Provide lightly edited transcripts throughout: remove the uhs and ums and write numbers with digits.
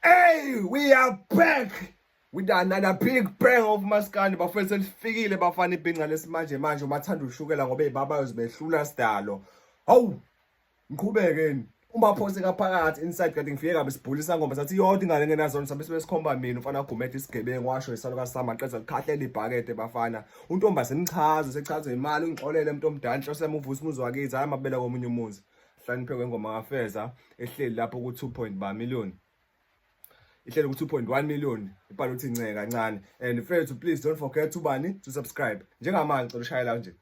Hey, we are back with another big bang of maskandi bafethu selifikile bafana ibhinqa lesimanje manje umathanda ushukela ngoba ezibabayo zibehlula sidalo. Hawu, ngiqhubekeni. Uma phose kaphakathi inside kanti ngifike kabe sibhulisa ngoma sathi yodwa ingane ngenazona sabe sikhomba mina ufana ugumede isigebengu washo isalo Sama qeza likhahlela ibhakede bafana. Untomba semchazo sechaza imali ungixolele umuntu omdala inhlose emuvusa umuzi wakithi hayi amabela komunye umuzi. Hlaniphe kwengoma ngafeza ehleli lapho ku 2.1 million. Ihlelo ku 2.1 million ibhala uthi inceke kancane and friends please don't forget to subscribe njengamanje ngicela ushayela nje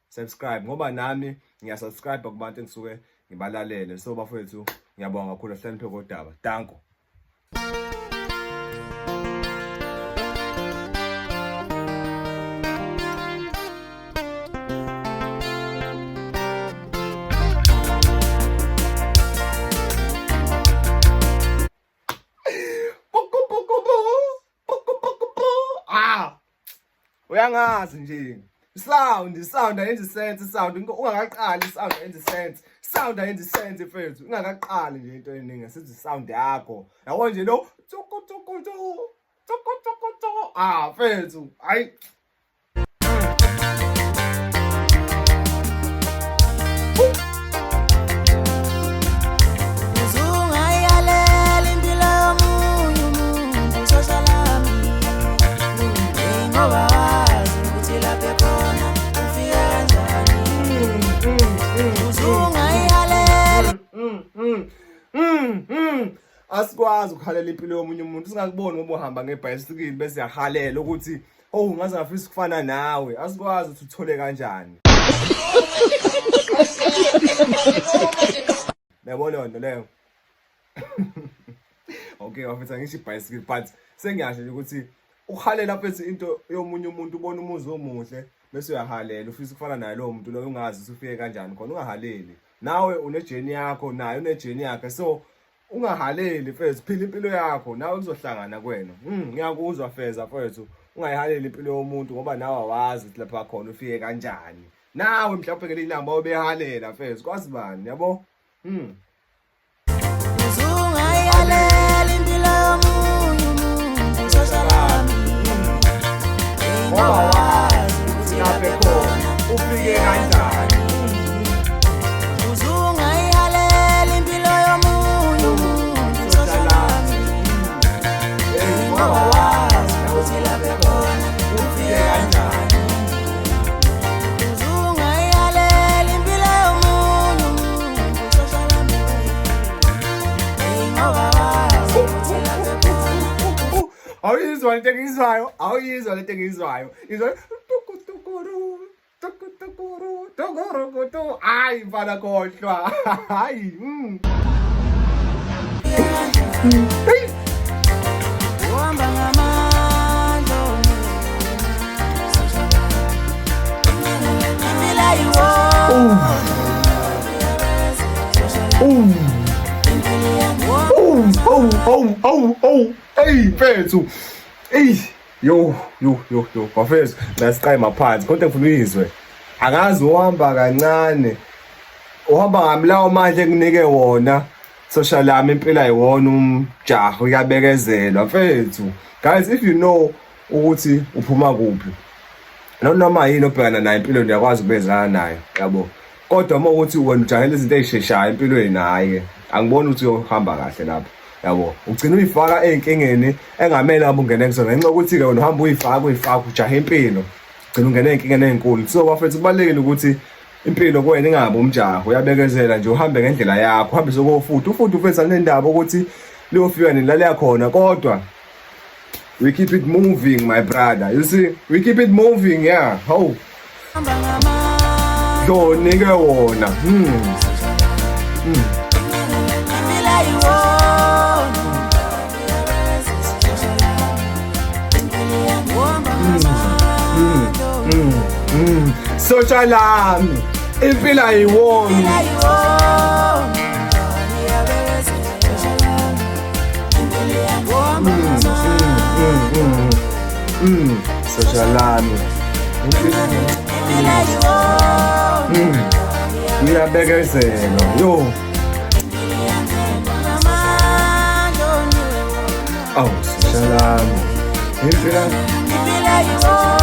subscribe ngoba nami ngiyasubscribe kubantu engisuke ngibalalele so bafethu ngiyabonga kakhulu Hlaniphe kodaba danko. Uyangazi nje sound ayenza sense sound ungakaqali sound ayenza sense sound ayenza sense mfethu ungakaqali nje into eningi sithi sound yakho yabo nje lo mfethu hayi asikwazi ukhalela impilo yomunye umuntu singakuboni ngoba uhamba ngebhayisikili bese yahalela ukuthi oh ngaze ngafisa ukufana nawe asikwazi ukuthi uthole kanjani. Yabona nto leyo. Okay wafetha ngisho ibhayisikili but sengiyasho nje ukuthi uhalela phezu into yomunye umuntu ubona umuzi omuhle bese uyahalela ufisa ukufana naye lo muntu lo ungazi usufike kanjani khona ungahaleli nawe unejeni yakho naye unejeni yakhe so ungahaleli mfethu phila impilo yakho nawe kuzohlangana kwena. Ngiyakuzwa feza mfethu ungayihaleli impilo yomuntu ngoba nawe awazi ukuthi lapha khona ufike kanjani nawe mhlawumbe ngeli lamba obehalela mfethu kwazi bani yabo. Uzungayihaleli impilo yomuntu uzosalami ngoba wazi ukuthi lapha khona ufike kanjani. Uzungayihaleli impilo yomuntu uzosalami ngoba wazi ukuthi lapha khona ufike kanjani. Uzungayihaleli impilo yomuntu uzosalami ngoba wazi ukuthi lapha khona. Awuyizwa lento engiyizwayo awuyizwa lento engiyizwayo izwa ay mfana khohlwa hayi Uhamba ngamandla impilo yiwo hey mfethu hey yo bafethu lasiqayima phansi konke ngifuna uyizwe akazi uhamba kancane uhamba ngamlawo manje enginike wona social lami impilo ayiwona umjaho uyabekezelwa mfethu. Guys if you know ukuthi uphuma kuphi noma yini obhekana nayo empilweni uyakwazi ukubezana nayo yabo kodwa uma ukuthi wena ujahela izinto ezisheshayo empilweni naye angiboni ukuthi uyohamba kahle lapho yabo ugcina uyifaka ezinkingeni engamele ngabe ungene kusona ngenxa ukuthi ke wena uhamba uyifaka ujaha impilo ugcina ungene ezinkingeni ezinkulu so bafethu kubalekile ukuthi impilo kuwena ingabe umjaho uyabekezela nje uhambe ngendlela yakho uhambe sokufuthi ufethu anendaba ukuthi liyofika nilale yakhona kodwa we keep it moving my brother you see we keep it moving yeah how do nigga wona social lami impilo ayiwona social lami uyabekezela yo awu social lami impilo impilo ayiwo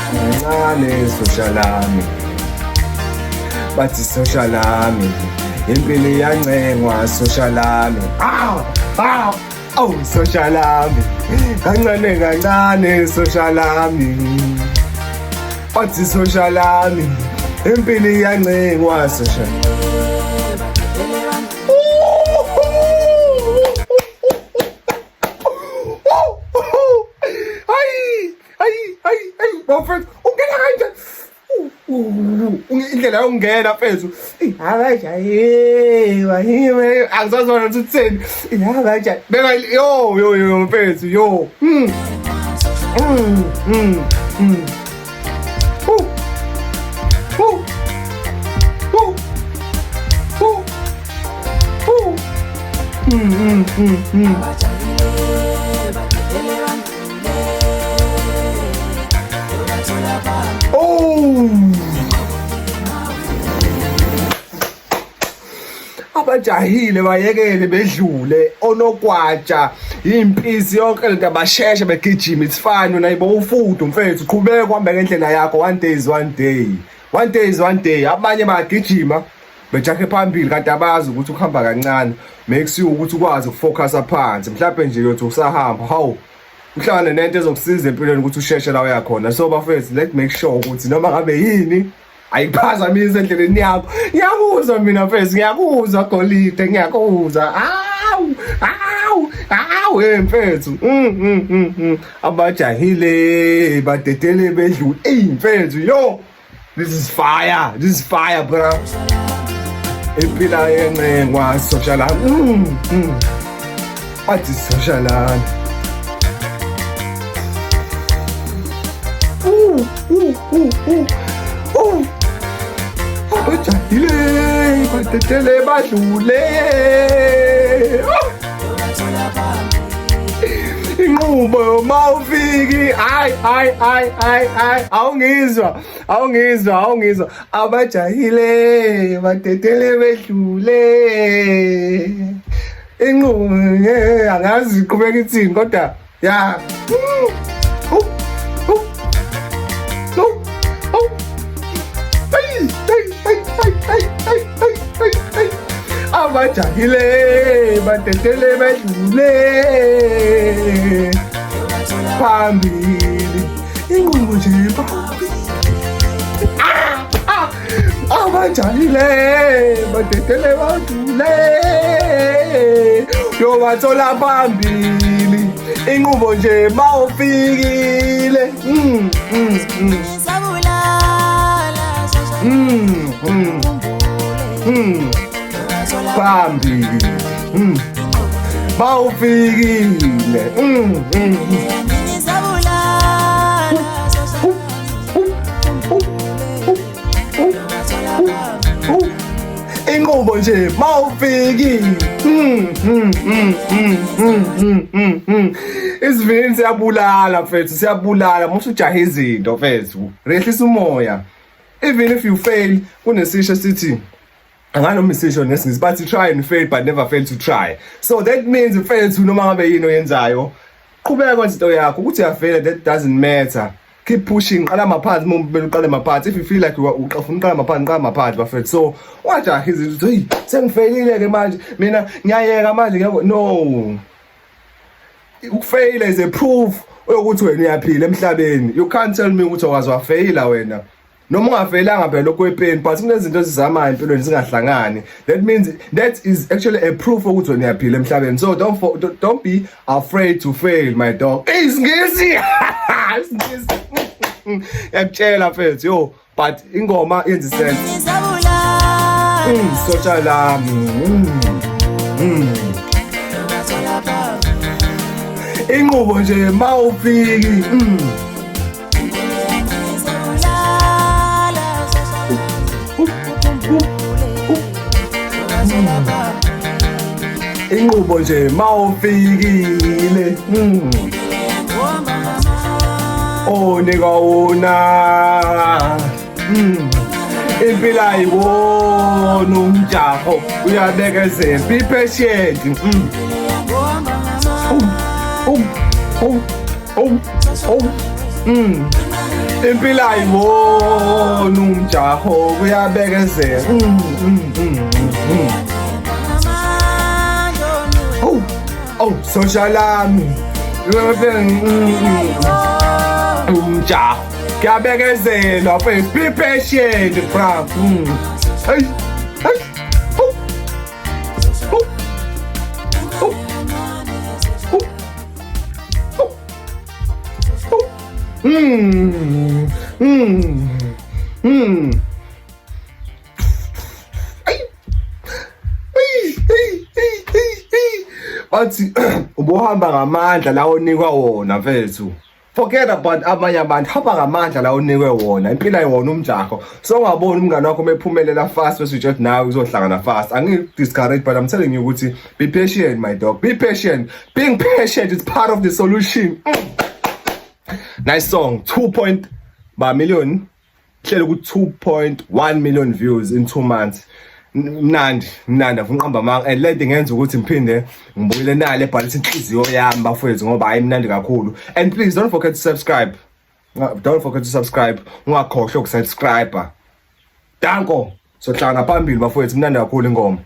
Kancane social lami bathi social lami impilo iyancengwa social lami awu social lami kancane social lami bathi social lami impilo iyancengwa social Bafethu ungena kanjani indlela yokungena mfethu abajayiwa yime angizazona ukuthi utheni abajayi beka yo mfethu yo abajahile bayekele bedlule onogwaja impisi yonke lento abasheshe begijima it's fine wena yibo ufudo mfethu qhubeka kuhamba ngendlela yakho one day abanye bayagijima bejahe phambili kanti abazi ukuthi ukuhamba kancane make sure ukuthi ukwazi ukufocus phansi mhlawumbe nje yothi usahamba hawu uhlangane nento ezokusiza empilweni ukuthi usheshe la uya khona so bafethu let's make sure ukuthi noma ngabe yini ayiphazamise endleleni yakho ngiyakuzwa mina mfethu ngiyakuzwa golide ngiyakuzwa awu mfethu abajahile badedele bedlule mfethu yo this is fire bro impila yencengwa social athi social abajahile badedele badlule inqubo mawufiki hayi awungizwa abajahile badedele bedlule inqubo angazi iqhubeka ithini kodwa ya abajahile badedele bedlule phambili inqubo nje abajahile badedele badlule yobathola phambili inqubo nje mawufikile phambili bawufikile inqubo nje mawufikile isivini siyabulala mfethu siyabulala musujahe izinto mfethu rehlisa umoya even if you fail kunesisho sithi anganoma isisho nesingisi bathi try and fail but never fail to try so that means mfethu noma ngabe yini oyenzayo qhubeka kwenza into yakho ukuthi uyafela that doesn't matter keep pushing qala maphansi uma uqale maphansi if you feel like ufuna uqala maphansi bafethu so wajahe izinto hey sengifailile ke manje mina ngiyayeka manje no ukufaila is a proof ukuthi wena uyaphila emhlabeni you can't tell me ukuthi awazwa faila wena noma ungavelanga phela lokwepeni but kunezinto ezizamayo empilweni zingahlangani that means that is actually a proof ukuthi wena uyaphila emhlabeni so don't be afraid to fail my dog isingisi yakutshela mfethu yo but ingoma yenza sense social lami inqubo nje mawufiki inqubo nje mawufikile oh onikwa wona impilo ayiwona umjaho uyabekezela be patient uhamba ngamandla impilo ayiwona umjaho uyabekezela social lami umjaho kuyabekezelwa mfethu be patient bro hey hey bathi ubuhamba ngamandla la onikwa wona mfethu. Forget about abanye abantu, hamba ngamandla la onikwe wona. Impilo ayiwona umjaho. So ungaboni umngane wakho mephumelela fast bese uthi nawe uzohlangana fast. Discourage, but I'm telling you ukuthi be patient my dog. Be patient. Being patient is part of the solution. Nice song. 2 million. Hlelo ku 2.1 million views in 2 months. Mnandi afunqamba manga and lento ngenza ukuthi ngiphinde ngibuyele nale ebhalisa inhliziyo yami bafethu ngoba ayimnandi kakhulu. And please don't forget to subscribe. Ungakhohlwa ukusubscribe. Danko. So hlanga phambili bafethu mnandi kakhulu ingoma.